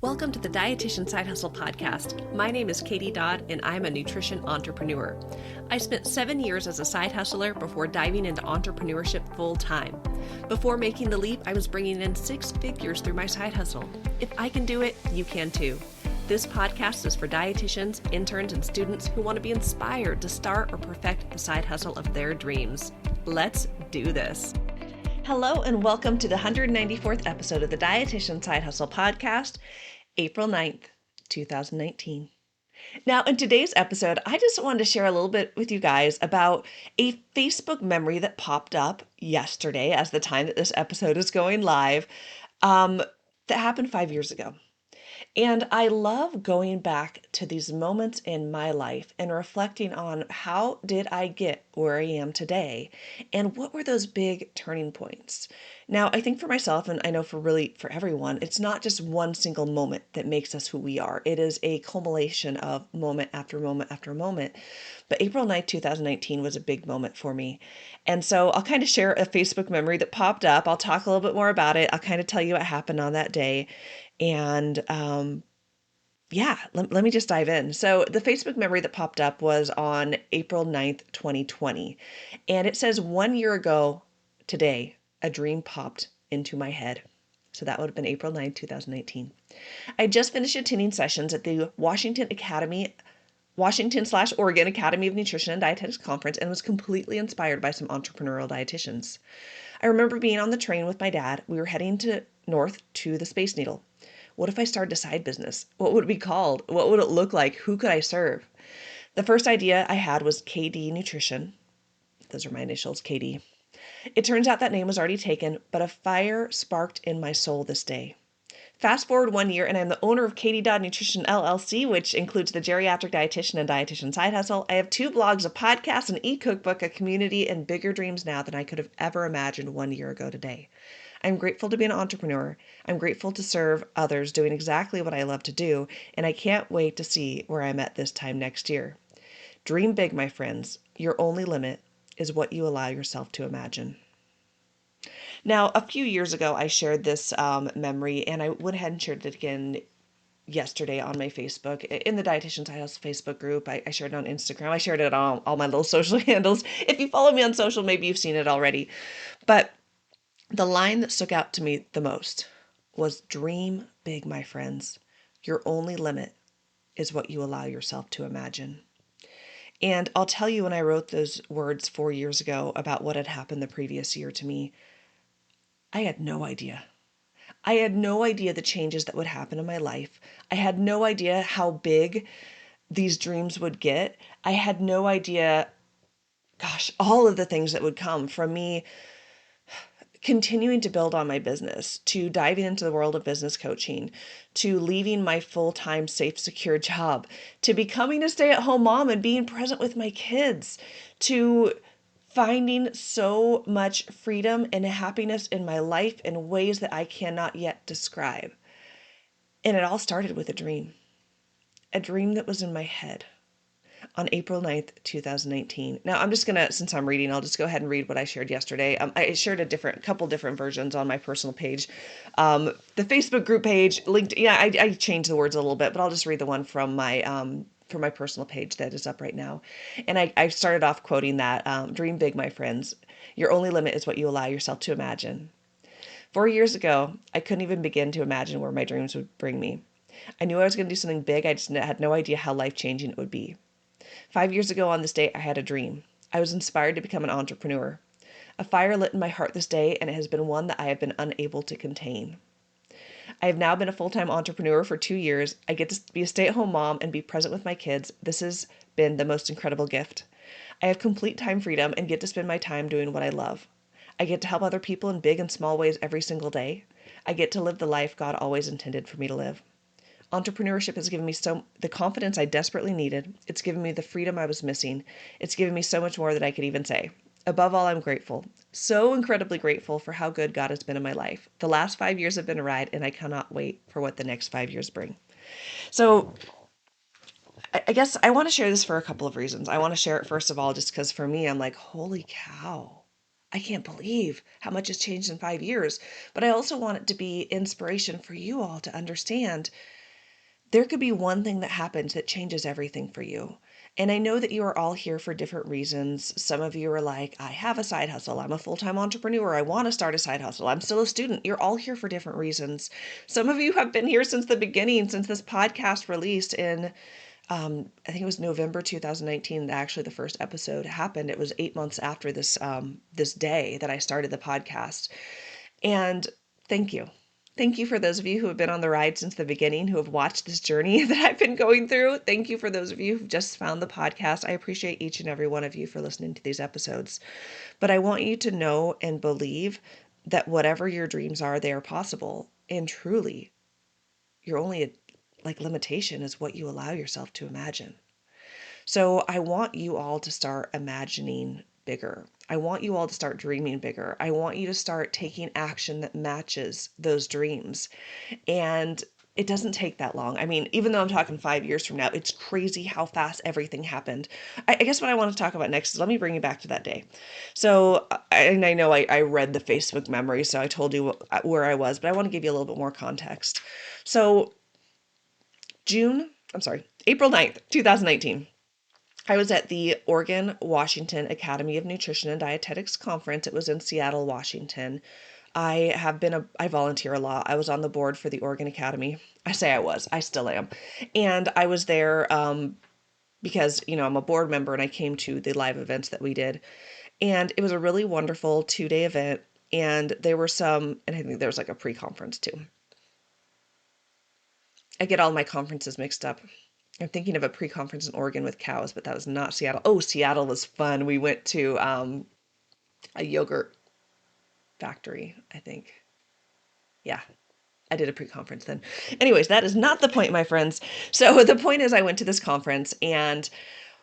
Welcome to the Dietitian Side Hustle podcast. My name is Katie Dodd, and I'm a nutrition entrepreneur. I spent 7 years as a side hustler before diving into entrepreneurship full time. Before making the leap, I was bringing in 6 figures through my side hustle. If I can do it, you can too. This podcast is for dietitians, interns, and students who want to be inspired to start or perfect the side hustle of their dreams. Let's do this. Hello, and welcome to the 194th episode of the Dietitian Side Hustle podcast, April 9th, 2019. Now, in today's episode, I just wanted to share a little bit with you guys about a Facebook memory that popped up yesterday as the time that this episode is going live, that happened 5 years ago. And I love going back to these moments in my life and reflecting on how did I get where I am today and what were those big turning points. Now, I think for myself, and I know for everyone, it's not just one single moment that makes us who we are. It is a culmination of moment after moment after moment. But April 9th, 2019 was a big moment for me. And so I'll kind of share a Facebook memory that popped up. I'll talk a little bit more about it. I'll kind of tell you what happened on that day. And let me just dive in. So the Facebook memory that popped up was on April 9th, 2020. And it says 1 year ago today, a dream popped into my head. So that would have been April 9th, 2019. I just finished attending sessions at the Washington/Oregon Academy of Nutrition and Dietetics Conference and was completely inspired by some entrepreneurial dietitians. I remember being on the train with my dad. We were heading north to the Space Needle. What if I started a side business? What would it be called? What would it look like? Who could I serve? The first idea I had was KD Nutrition. Those are my initials, KD. It turns out that name was already taken, but a fire sparked in my soul this day. Fast forward 1 year, and I'm the owner of Katie Dodd Nutrition LLC, which includes the Geriatric Dietitian and Dietitian Side Hustle. I have 2 blogs, a podcast, an e-cookbook, a community, and bigger dreams now than I could have ever imagined 1 year ago today. I'm grateful to be an entrepreneur. I'm grateful to serve others doing exactly what I love to do, and I can't wait to see where I'm at this time next year. Dream big, my friends. Your only limit is what you allow yourself to imagine. Now, a few years ago, I shared this memory, and I went ahead and shared it again yesterday on my Facebook, in the Dietitian Side Hustle Facebook group. I shared it on Instagram. I shared it on all my little social handles. If you follow me on social, maybe you've seen it already. But the line that stuck out to me the most was dream big, my friends. Your only limit is what you allow yourself to imagine. And I'll tell you, when I wrote those words 4 years ago about what had happened the previous year to me, I had no idea. I had no idea the changes that would happen in my life. I had no idea how big these dreams would get. I had no idea, all of the things that would come from me continuing to build on my business, to diving into the world of business coaching, to leaving my full-time, safe, secure job, to becoming a stay-at-home mom and being present with my kids, to finding so much freedom and happiness in my life in ways that I cannot yet describe. And it all started with a dream that was in my head on April 9th, 2019. Now, I'm just going to, since I'm reading, I'll just go ahead and read what I shared yesterday. I shared a couple different versions on my personal page. The Facebook group page linked, I changed the words a little bit, but I'll just read the one from my personal page that is up right now. And I started off quoting that, dream big, my friends. Your only limit is what you allow yourself to imagine. 4 years ago, I couldn't even begin to imagine where my dreams would bring me. I knew I was going to do something big. I just had no idea how life-changing it would be. 5 years ago on this day, I had a dream. I was inspired to become an entrepreneur. A fire lit in my heart this day, and it has been one that I have been unable to contain. I have now been a full-time entrepreneur for 2 years. I get to be a stay-at-home mom and be present with my kids. This has been the most incredible gift. I have complete time freedom and get to spend my time doing what I love. I get to help other people in big and small ways every single day. I get to live the life God always intended for me to live. Entrepreneurship has given me the confidence I desperately needed. It's given me the freedom I was missing. It's given me so much more than I could even say. Above all, I'm grateful. So incredibly grateful for how good God has been in my life. The last 5 years have been a ride, and I cannot wait for what the next 5 years bring. So I guess I want to share this for a couple of reasons. I want to share it, first of all, just because for me, I'm like, holy cow. I can't believe how much has changed in 5 years. But I also want it to be inspiration for you all to understand there could be one thing that happens that changes everything for you. And I know that you are all here for different reasons. Some of you are like, I have a side hustle. I'm a full-time entrepreneur. I want to start a side hustle. I'm still a student. You're all here for different reasons. Some of you have been here since the beginning, since this podcast released in, I think it was November 2019 that actually the first episode happened. It was 8 months after this day that I started the podcast. And thank you. Thank you for those of you who have been on the ride since the beginning, who have watched this journey that I've been going through. Thank you for those of you who've just found the podcast. I appreciate each and every one of you for listening to these episodes. But I want you to know and believe that whatever your dreams are, they are possible. And truly, your only limitation is what you allow yourself to imagine. So I want you all to start imagining bigger. I want you all to start dreaming bigger. I want you to start taking action that matches those dreams. And it doesn't take that long. I mean, even though I'm talking 5 years from now, it's crazy how fast everything happened. I guess what I want to talk about next is, let me bring you back to that day. So, and I know I read the Facebook memory, so I told you where I was, but I want to give you a little bit more context. So April 9th, 2019. I was at the Oregon Washington Academy of Nutrition and Dietetics conference. It was in Seattle, Washington. I volunteer a lot. I was on the board for the Oregon Academy. I still am. And I was there because, I'm a board member and I came to the live events that we did. And it was a really wonderful 2-day event. And and I think there was like a pre-conference too. I get all my conferences mixed up. I'm thinking of a pre-conference in Oregon with cows, but that was not Seattle. Oh, Seattle was fun. We went to a yogurt factory, I think. Yeah, I did a pre-conference then. Anyways, that is not the point, my friends. So the point is I went to this conference, and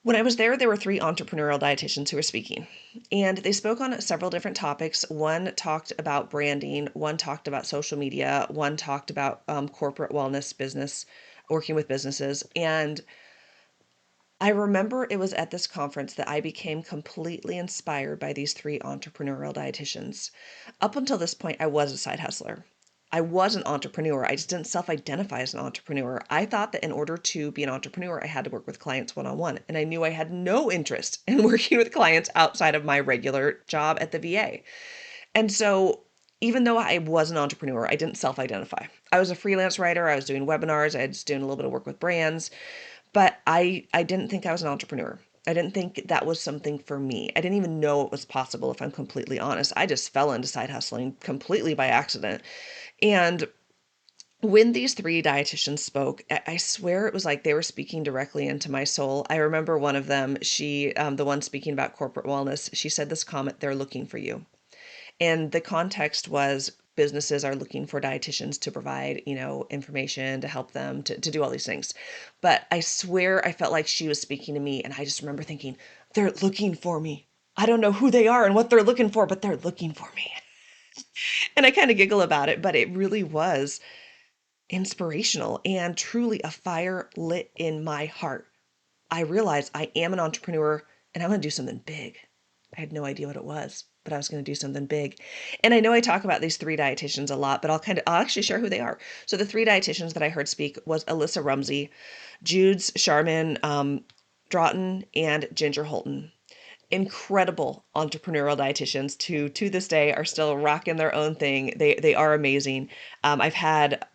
when I was there were 3 entrepreneurial dietitians who were speaking. And they spoke on several different topics. One talked about branding, one talked about social media, one talked about corporate wellness business, working with businesses. And I remember it was at this conference that I became completely inspired by these 3 entrepreneurial dietitians. Up until this point, I was a side hustler. I was an entrepreneur. I just didn't self-identify as an entrepreneur. I thought that in order to be an entrepreneur, I had to work with clients one-on-one. And I knew I had no interest in working with clients outside of my regular job at the VA. And so even though I was an entrepreneur, I didn't self-identify. I was a freelance writer. I was doing webinars. I was doing a little bit of work with brands. But I didn't think I was an entrepreneur. I didn't think that was something for me. I didn't even know it was possible, if I'm completely honest. I just fell into side hustling completely by accident. And when these 3 dietitians spoke, I swear it was like they were speaking directly into my soul. I remember one of them, the one speaking about corporate wellness, she said this comment, "They're looking for you." And the context was businesses are looking for dietitians to provide, information to help them to do all these things. But I swear I felt like she was speaking to me. And I just remember thinking, they're looking for me. I don't know who they are and what they're looking for, but they're looking for me. And I kind of giggle about it, but it really was inspirational and truly a fire lit in my heart. I realized I am an entrepreneur and I'm going to do something big. I had no idea what it was, but I was going to do something big. And I know I talk about these 3 dietitians a lot, but I'll actually share who they are. So the 3 dietitians that I heard speak was Alyssa Rumsey, Jude's Charmin Draughton, and Ginger Holton. Incredible entrepreneurial dietitians to this day are still rocking their own thing. They are amazing. I've had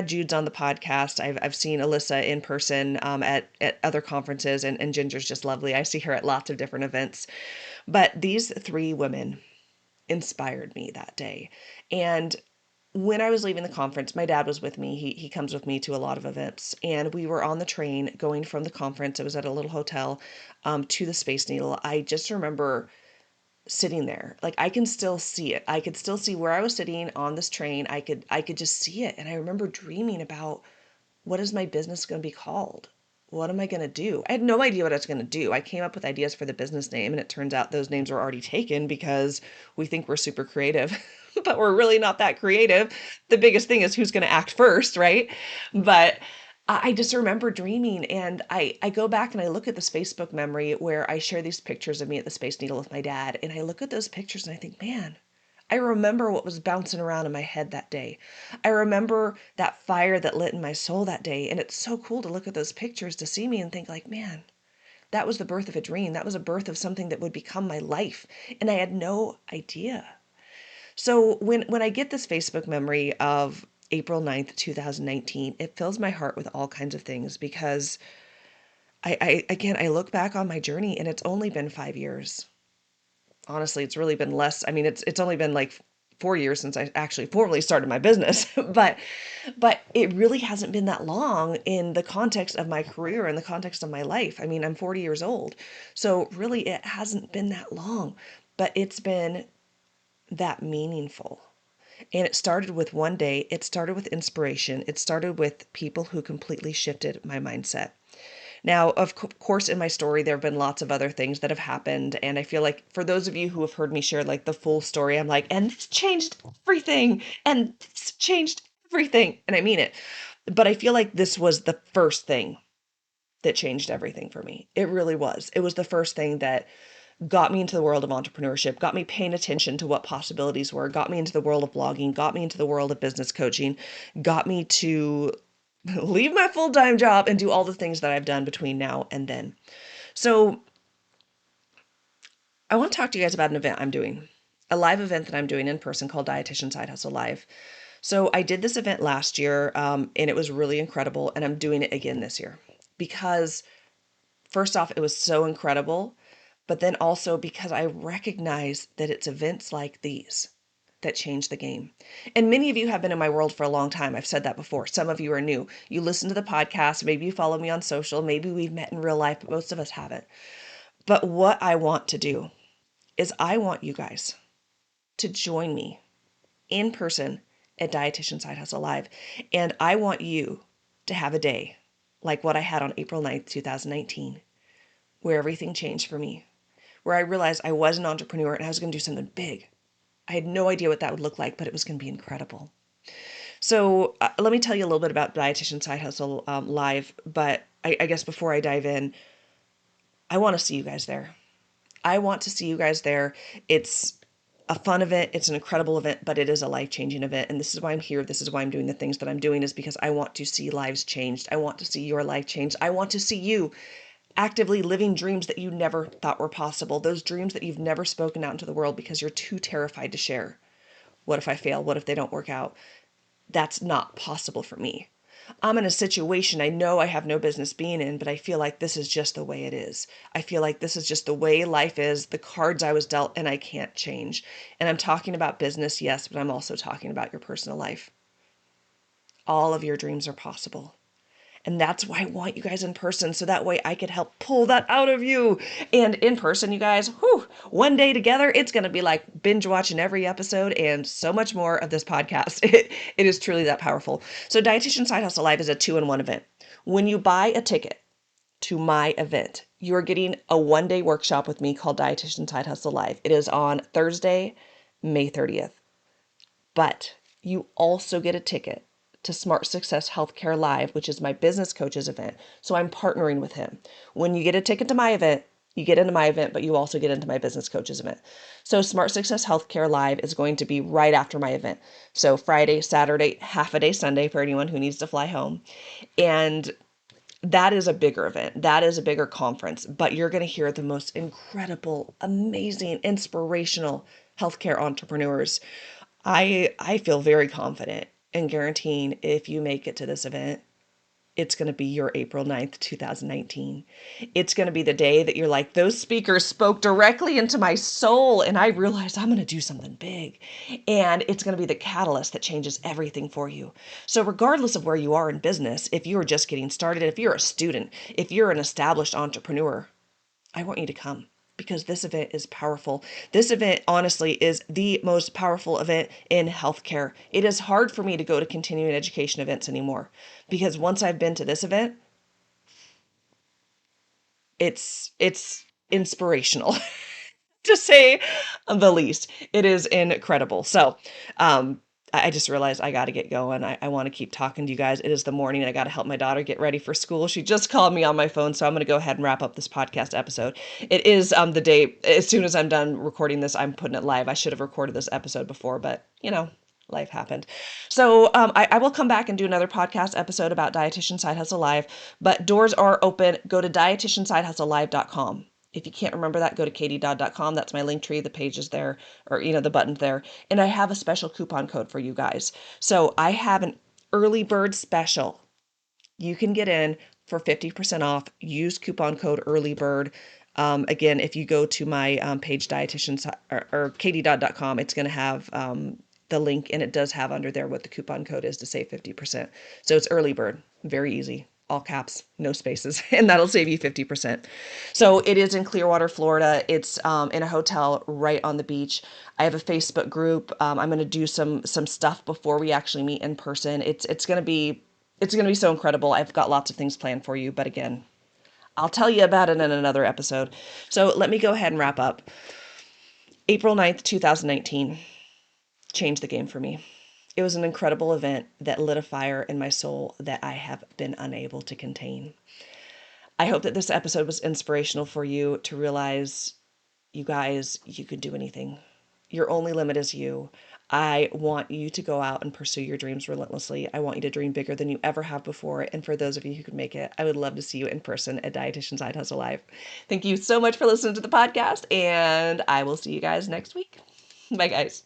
Jude's on the podcast. I've seen Alyssa in person at other conferences, and Ginger's just lovely. I see her at lots of different events. But these 3 women inspired me that day. And when I was leaving the conference, my dad was with me. He comes with me to a lot of events. And we were on the train going from the conference. It was at a little hotel to the Space Needle. I just remember sitting there. Like, I can still see it. I could still see where I was sitting on this train. I could just see it. And I remember dreaming about, what is my business going to be called? What am I going to do? I had no idea what I was going to do. I came up with ideas for the business name, and it turns out those names were already taken because we think we're super creative, but we're really not that creative. The biggest thing is who's going to act first, right? But I just remember dreaming, and I go back and I look at this Facebook memory where I share these pictures of me at the Space Needle with my dad, and I look at those pictures and I think, man, I remember what was bouncing around in my head that day. I remember that fire that lit in my soul that day, and it's so cool to look at those pictures to see me and think like, man, that was the birth of a dream. That was a birth of something that would become my life, and I had no idea. So when I get this Facebook memory of April 9th, 2019, it fills my heart with all kinds of things because I again, I look back on my journey and it's only been 5 years. Honestly, it's really been less. I mean, it's only been like 4 years since I actually formally started my business, but it really hasn't been that long in the context of my career, in the context of my life. I mean, I'm 40 years old. So really it hasn't been that long, but it's been that meaningful. And it started with one day, it started with inspiration, it started with people who completely shifted my mindset. Now, of course, in my story, there have been lots of other things that have happened. And I feel like for those of you who have heard me share like the full story, I'm like, and this changed everything. And this changed everything. And I mean it. But I feel like this was the first thing that changed everything for me. It really was. It was the first thing that got me into the world of entrepreneurship, got me paying attention to what possibilities were, got me into the world of blogging, got me into the world of business coaching, got me to leave my full-time job and do all the things that I've done between now and then. So I want to talk to you guys about an event I'm doing, a live event that I'm doing in person called Dietitian Side Hustle Live. So I did this event last year, and it was really incredible, and I'm doing it again this year because first off, it was so incredible, but then also because I recognize that it's events like these that change the game. And many of you have been in my world for a long time. I've said that before. Some of you are new. You listen to the podcast, maybe you follow me on social, maybe we've met in real life, but most of us haven't. But what I want to do is I want you guys to join me in person at Dietitian Side Hustle Live. And I want you to have a day like what I had on April 9th, 2019, where everything changed for me, where I realized I was an entrepreneur and I was going to do something big. I had no idea what that would look like, but it was going to be incredible. So let me tell you a little bit about Dietitian Side Hustle Live. But I guess before I dive in, I want to see you guys there. I want to see you guys there. It's a fun event. It's an incredible event, but it is a life-changing event. And this is why I'm here. This is why I'm doing the things that I'm doing, is because I want to see lives changed. I want to see your life changed. I want to see you actively living dreams that you never thought were possible. Those dreams that you've never spoken out into the world because you're too terrified to share. What if I fail? What if they don't work out? That's not possible for me. I'm in a situation I know I have no business being in, but I feel like this is just the way it is. I feel like this is just the way life is, the cards I was dealt, and I can't change. And I'm talking about business, yes, but I'm also talking about your personal life. All of your dreams are possible. And that's why I want you guys in person, so that way I could help pull that out of you. And in person, you guys, whew, one day together, it's going to be like binge watching every episode and so much more of this podcast. It is truly that powerful. So Dietitian Side Hustle Live is a 2-in-1 event. When you buy a ticket to my event, you're getting a one-day workshop with me called Dietitian Side Hustle Live. It is on Thursday, May 30th. But you also get a ticket to Smart Success Healthcare Live, which is my business coach's event. So I'm partnering with him. When you get a ticket to my event, you get into my event, but you also get into my business coach's event. So Smart Success Healthcare Live is going to be right after my event. So Friday, Saturday, half a day Sunday for anyone who needs to fly home. And that is a bigger event. That is a bigger conference, but you're going to hear the most incredible, amazing, inspirational healthcare entrepreneurs. I feel very confident in guaranteeing if you make it to this event, it's going to be your April 9th, 2019. It's going to be the day that you're like, those speakers spoke directly into my soul. And I realized I'm going to do something big. And it's going to be the catalyst that changes everything for you. So regardless of where you are in business, if you are just getting started, if you're a student, if you're an established entrepreneur, I want you to come because this event is powerful. This event, honestly, is the most powerful event in healthcare. It is hard for me to go to continuing education events anymore because once I've been to this event, it's inspirational to say the least. It is incredible. So, I just realized I got to get going. I want to keep talking to you guys. It is the morning. I got to help my daughter get ready for school. She just called me on my phone, so I'm going to go ahead and wrap up this podcast episode. It is the day, as soon as I'm done recording this, I'm putting it live. I should have recorded this episode before, but life happened. So I will come back and do another podcast episode about Dietitian Side Hustle Live, but doors are open. Go to dietitiansidehustlelive.com. If you can't remember that, go to katiedodd.com. That's my link tree. The page is there, or, the button there. And I have a special coupon code for you guys. So I have an early bird special. You can get in for 50% off. Use coupon code early bird. Again, if you go to my page, dietitians or katiedodd.com, it's going to have the link, and it does have under there what the coupon code is to save 50%. So it's early bird. Very easy. All caps, no spaces, and that'll save you 50%. So it is in Clearwater, Florida. It's in a hotel right on the beach. I have a Facebook group. I'm going to do some stuff before we actually meet in person. It's going to be so incredible. I've got lots of things planned for you, but again, I'll tell you about it in another episode. So let me go ahead and wrap up. April 9th, 2019 changed the game for me. It was an incredible event that lit a fire in my soul that I have been unable to contain. I hope that this episode was inspirational for you to realize, you guys, you can do anything. Your only limit is you. I want you to go out and pursue your dreams relentlessly. I want you to dream bigger than you ever have before. And for those of you who can make it, I would love to see you in person at Dietitian Side Hustle Live. Thank you so much for listening to the podcast, and I will see you guys next week. Bye, guys.